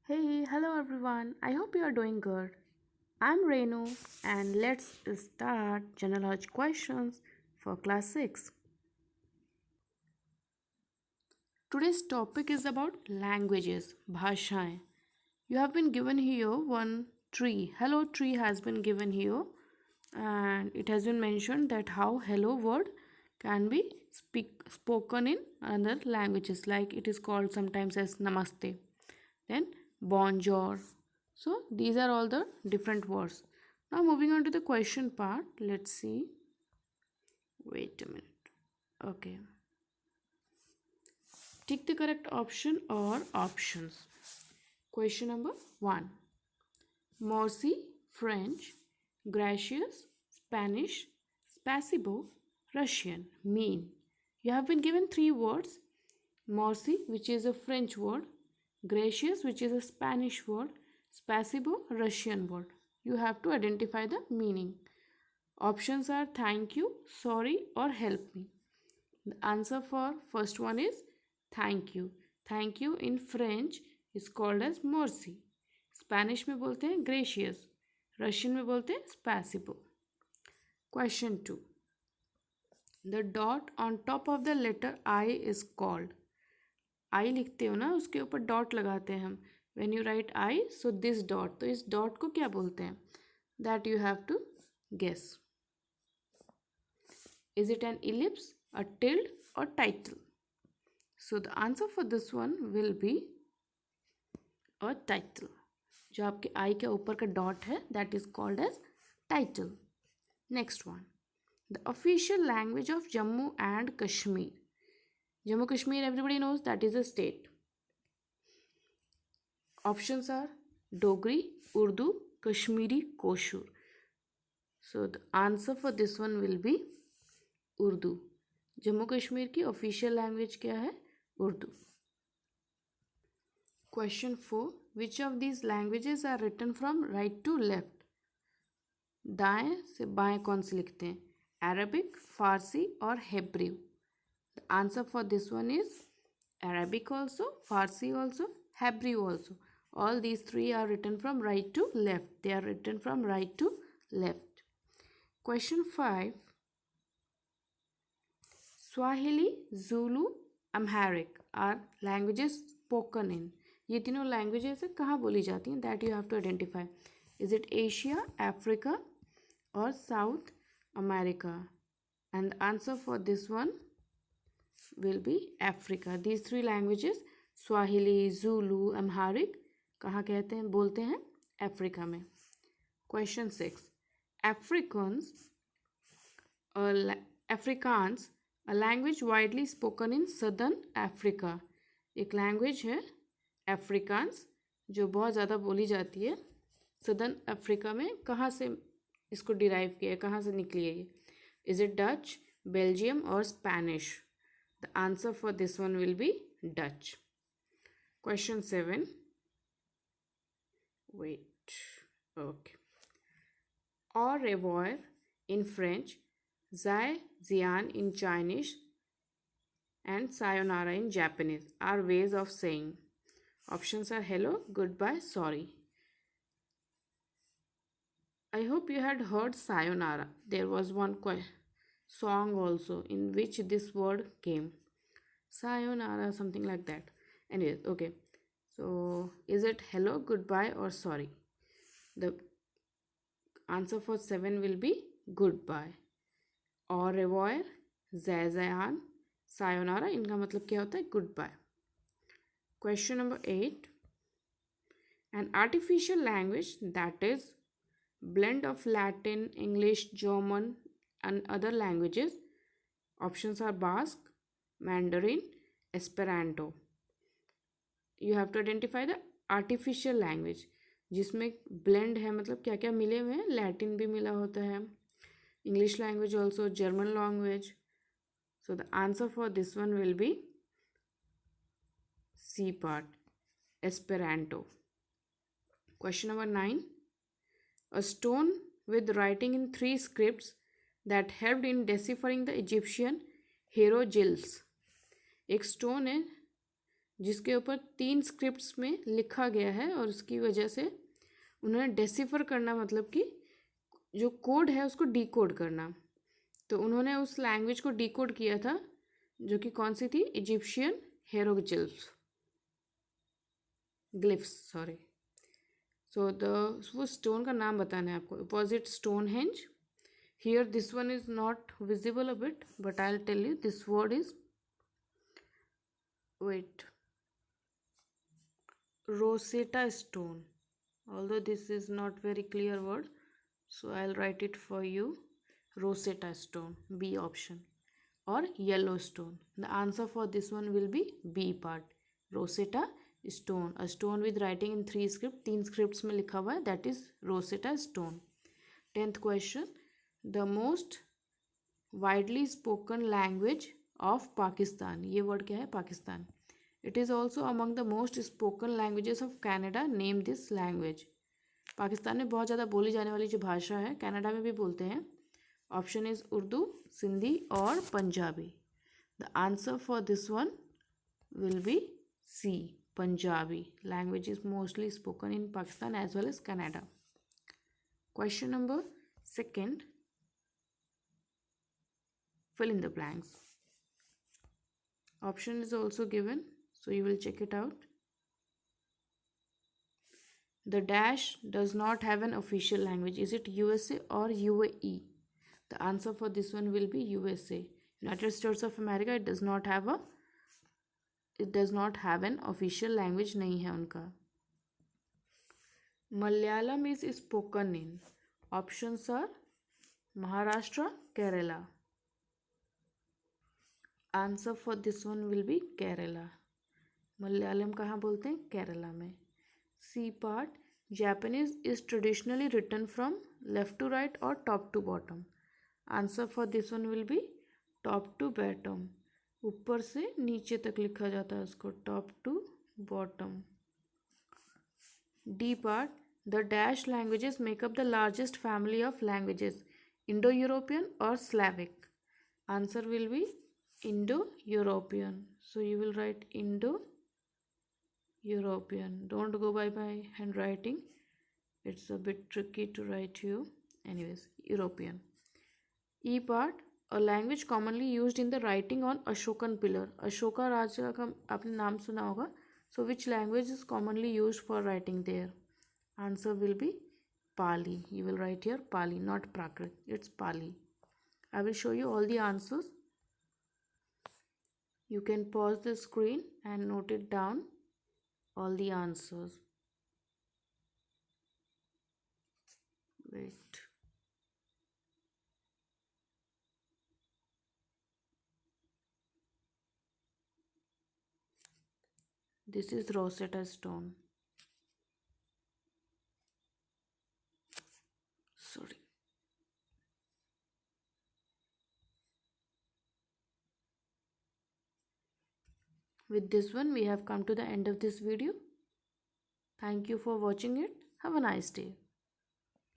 Hey, hello everyone. I hope you are doing good. I'm Renu and let's start general knowledge questions for class 6. Today's topic is about languages, bhashaएं. You have been given here one tree. Hello tree has been given here and it has been mentioned that how hello word can be spoken in other languages, like it is called sometimes as namaste, then bonjour. So these are all the different words. Now moving on to the question part, let's see. Wait a minute. Okay. Tick the correct option or options. Question number 1. Merci, French. Gracious, Spanish. Spasibo, Russian. Mean. You have been given three words. Merci, which is a French word. Gracious, which is a Spanish word. Spasibo, Russian word. You have to identify the meaning. Options are thank you, sorry, or help me. The answer for first one is thank you. Thank you in French is called as merci. Spanish में बोलते हैं gracias, Russian में बोलते हैं spasibo. Question 2. The dot on top of the letter I is called. I लिखते हो ना, उसके ऊपर डॉट लगाते हैं हम. When you write I, so this dot, तो इस डॉट को क्या बोलते हैं? That you have to guess. Is it an ellipse, a tilde, or title? So the answer for this one will be a title. जो आपके आई के ऊपर का डॉट है, that is called as title. Next one. The official language of Jammu and Kashmir. Jammu Kashmir, everybody knows that is a state. Options are Dogri, Urdu, Kashmiri, Koshur. So the answer for this one will be Urdu. Jammu Kashmir की official language क्या है? Urdu. Question 4. Which of these languages are written from right to left. दाएं से बाएं कौन से लिखते हैं? अरबिक, फारसी और Hebrew. The answer for this one is Arabic also, Farsi also, Hebrew also. All these three are written from right to left. They are written from right to left. Question 5. Swahili, Zulu, Amharic are languages spoken in. ये तीनों languages कहाँ बोली जाती हैं? That you have to identify. Is it Asia, Africa और South America? And the answer for this one will be Africa. These three languages Swahili, Zulu, Amharic कहाँ कहते हैं, बोलते हैं? अफ्रीका में. Question 6. Afrikaans Afrikaans A language widely spoken in Southern Africa. एक language है Afrikaans जो बहुत ज़्यादा बोली जाती है सदर्न अफ्रीका में. कहाँ से इसको डिराइव किया है, कहाँ से निकली है ये? इज इट डच, बेल्जियम और Spanish? The answer for this one will be Dutch. Question 7. Wait. Okay. Au revoir in French, Zai Zian in Chinese, and Sayonara in Japanese are ways of saying. Options are hello, goodbye, sorry. I hope you had heard Sayonara. There was one song also in which this word came. Sayonara, something like that. Anyways, okay. So, is it hello, goodbye, or sorry? The answer for 7 will be goodbye. Au revoir, zaijian, sayonara, इनका मतलब क्या होता है? Good bye. Question number 8. An artificial language that is blend of Latin, English, German and other languages. Options are Basque, Mandarin, Esperanto. You have to identify the artificial language जिसमें blend है, मतलब क्या क्या मिले हुए हैं. लैटिन भी मिला होता है, English language also, German language. So the answer for this one will be C part, Esperanto. Question number 9. A stone with writing in 3 scripts that helped in deciphering the Egyptian hieroglyphs. एक stone है जिसके ऊपर 3 scripts में लिखा गया है और उसकी वजह से उन्होंने डेसिफर करना मतलब कि जो कोड है उसको डिकोड करना। तो उन्होंने उस लैंग्वेज को डिकोड किया था जो कि कौन सी थी, इजिप्शियन हेरोग्लिफ्स, ग्लिफ्स सॉरी। सो वो स्टोन का नाम बताना है आपको। Was it Stonehenge? Here this one is not visible a bit but I will tell you this word is, wait, Rosetta Stone. Although this is not very clear word, so I'll write it for you. Rosetta Stone, B option. Or Yellowstone. The answer for this one will be B part. Rosetta Stone. A stone with writing in 3 script. 3 scripts में लिखा हुआ है, that is Rosetta Stone. 10th question. The most widely spoken language of Pakistan. ये word क्या है? Pakistan. It is also among the most spoken languages of Canada. Name this language. Pakistan में बहुत ज़्यादा बोली जाने वाली जो भाषा है कनाडा में भी बोलते हैं। ऑप्शन इज उर्दू, सिंधी और Punjabi. The answer for this one will be C, Punjabi. Language is mostly spoken in Pakistan as well as Canada. Question number second, fill in the blanks. Option is also given, so you will check it out. The dash does not have an official language. Is it USA or UAE? The answer for this one will be USA. United States of America, it does not have an official language, नहीं है उनका। Malayalam is spoken in, options are Maharashtra, Kerala. Answer for this one will be Kerala. Malayalam कहाँ बोलते हैं? केरला में। C part, Japanese is traditionally written from left to right or top to bottom. Answer for this one will be top to bottom. ऊपर से नीचे तक लिखा जाता है उसको, top to bottom. D part, the dash languages make up the largest family of languages, Indo-European or Slavic. Answer will be Indo-European. So you will write Indo-European. Don't go by my handwriting. It's a bit tricky to write you. Anyways, European. E part, a language commonly used in the writing on Ashokan pillar. Ashoka राजा का आपने नाम सुना होगा. So which language is commonly used for writing there? Answer will be Pali. You will write here Pali, not Prakrit. It's Pali. I will show you all the answers. You can pause the screen and note it down, all the answers. Wait. This is Rosetta Stone. Sorry. With this one, we have come to the end of this video. Thank you for watching it. Have a nice day.